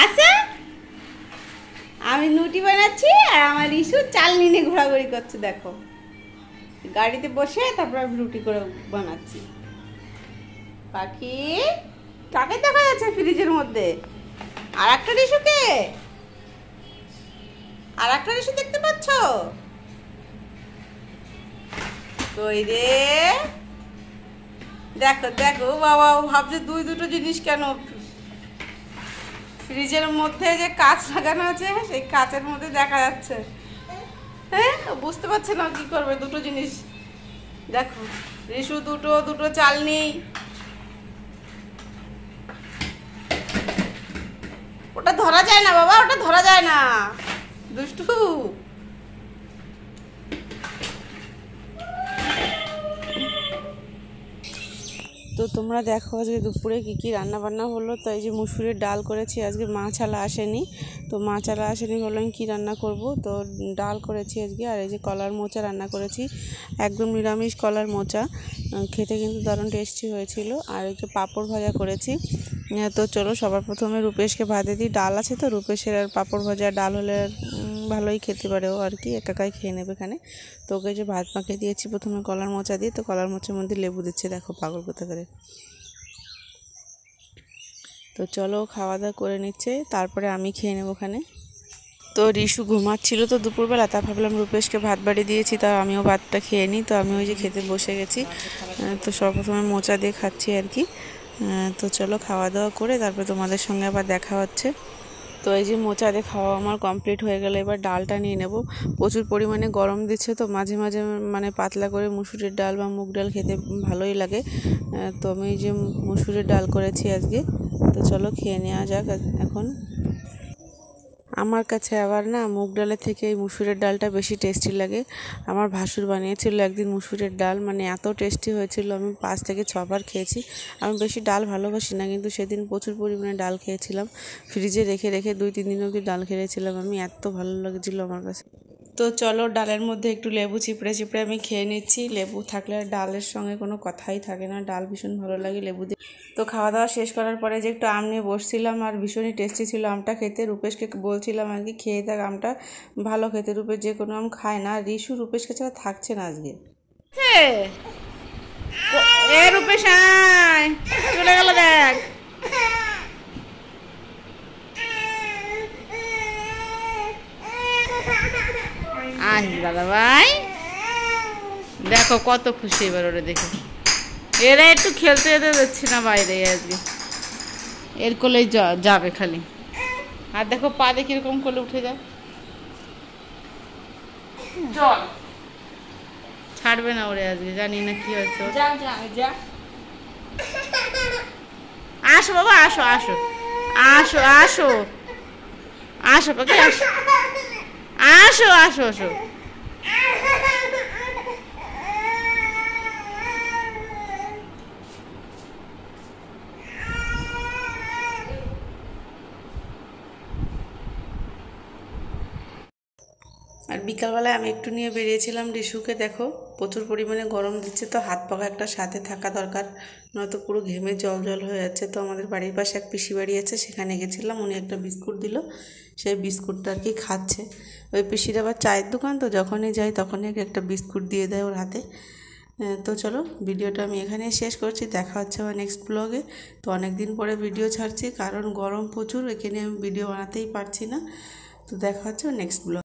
আসা আমি নুটি বানাচ্ছি আর আমার ইস্যু চাল নিয়ে ঘোরাঘুরি করছে। দেখো গাড়িতে বসে তারপর আমি রুটি করে বানাচ্ছি। পাখি কাকে দেখা যাচ্ছে ফ্রিজের মধ্যে? আর একটা রিসুকে, আর একটা রিসু দেখতে পাচ্ছ? কই রে? দেখো দেখো বাবা, ভাবছে দুটো জিনিস কেন? ফ্রিজের মধ্যে যে কাঁচ লাগানো আছে সেই কাঁচের মধ্যে দেখা যাচ্ছে। হ্যাঁ, বুঝতে পারছে না কি করবে দুটো জিনিস। দেখো রিসু দুটো চাল নেই। ওটা ধরা যায় না বাবা, ওটা ধরা যায় না, দুষ্টু। তো তোমরা দেখো আজকে দুপুরে কী রান্না বান্না হলো। তো এই যে মুসুরির ডাল করেছি, আজকে মাছালা আসেনি। তো মাছালা আসেনি বললাম কী রান্না করব, তো ডাল করেছি আজকে। আর এই যে কলার মোচা রান্না করেছি, একদম নিরামিষ কলার মোচা, খেতে কিন্তু দারুণ টেস্টি হয়েছিল। আর একটু পাঁপড় ভাজা করেছি। তো চলো সবার প্রথমে রূপেশকে ভাতে দিই। ডাল আছে তো, রূপেশের আর পাঁপড় ভাজা ডাল হলে ভালোই খেতে পারে ও, আর কি একাই খেয়ে নেবে এখানে। তো ওকে যে ভাত মাখিয়ে দিয়েছি প্রথমে কলার মোচা দিয়ে, তো কলার মোচার মধ্যে লেবু দিচ্ছে, দেখো পাগল কোথা করে। তো চলো খাওয়া দাওয়া করে নিচ্ছে, তারপরে আমি খেয়ে নেবো ওখানে। তো রিসু ঘুমাচ্ছিল তো দুপুরবেলা, তা ভাবলাম রূপেশকে ভাত বাড়ি দিয়েছি, তা আমিও ভাতটা খেয়ে নিই। তো আমি ওই যে খেতে বসে গেছি। তো সর্বপ্রথমে মোচা দিয়ে খাচ্ছি আর কি। তো চলো খাওয়া দাওয়া করে তারপরে তোমাদের সঙ্গে আবার দেখা হচ্ছে। তো এই যে মোচা দিয়ে খাওয়া আমার কমপ্লিট হয়ে গেলে এবার ডালটা নিয়ে নেব। প্রচুর পরিমাণে গরম দিচ্ছে, তো মাঝে মাঝে মানে পাতলা করে মুসুরির ডাল বা মুগ ডাল খেতে ভালোই লাগে। তো আমি এই যে মুসুরির ডাল করেছি আজকে। তো চলো খেয়ে নেওয়া যাক এখন। আমার কাছে আবার না মুগ ডালের থেকে এই মুসুরের ডালটা বেশি টেস্টি লাগে। আমার ভাসুর বানিয়েছিল একদিন মুসুরের ডাল, মানে এত টেস্টি হয়েছিল, আমি 5 থেকে 6 বার খেয়েছি। আমি বেশি ডাল ভালোবাসি না, কিন্তু সেদিন প্রচুর পরিমাণে ডাল খেয়েছিলাম। ফ্রিজে রেখে রেখে 2-3 দিন অবধি ডাল খেয়েছিলাম আমি, এত ভালো লাগছিল আমার কাছে। তো চলো ডালের মধ্যে একটু লেবু চিপড়ে চিপড়ে আমি খেয়ে নিচ্ছি। লেবু থাকলে ডালের সঙ্গে কোনো কথাই থাকে না, ডাল ভীষণ ভালো লাগে লেবু দিয়ে। তো খাওয়া দাওয়া শেষ করার পরে যে একটু আম নিয়ে বসছিলাম, আর ভীষণই টেস্টি ছিল আমটা খেতে। রূপেশকে বলছিলাম আর কি খেয়ে দেখ আমটা, ভালো খেতে। রূপেশ যে কোনো আম খায় না, রিসু রূপেশকে ছাড়া থাকছে না আজকে। এ রূপেশ আয়, চলে গেল দেখ। আস দাদা ভাই, দেখো কত খুশি এবার ওরা দেখে। এরা একটু খেলতে যেতে দিচ্ছি না বাইরে আজকে, এর কোলেই যাবে খালি। আর দেখো পা দিয়ে কিরকম কোলে উঠে যায়, জল ছাড়বে না ওরে আজকে, জানি না কি হয়েছে। আসো বাবা, আসো আসো আসো আসো আসো পাখি, আসো আসো আসো আসো। আর বিকালবেলায় আমি একটু নিয়ে বেরিয়েছিলাম রিসুকে। দেখো প্রচুর পরিমাণে গরম দিচ্ছে, তো হাত পাখা একটা সাথে থাকা দরকার, নয়তো পুরো ঘেমে জল জল হয়ে যাচ্ছে। তো আমাদের বাড়ির পাশে এক পিসি বাড়ি আছে, সেখানে গেছিলাম, উনি একটা বিস্কুট দিল, সেই বিস্কুটটা আর কি খাচ্ছে। ওই পিসির আবার চায়ের দোকান, তো যখনই যাই তখনই একটা বিস্কুট দিয়ে দেয় ওর হাতে। তো চলো ভিডিওটা আমি এখানেই শেষ করছি, দেখা হচ্ছে আমার নেক্সট ব্লগে। তো অনেক দিন পরে ভিডিও ছাড়ছি, কারণ গরম প্রচুর, এখানে আমি ভিডিও বানাতেই পারছি না। তো দেখা হচ্ছে নেক্সট ব্লগ।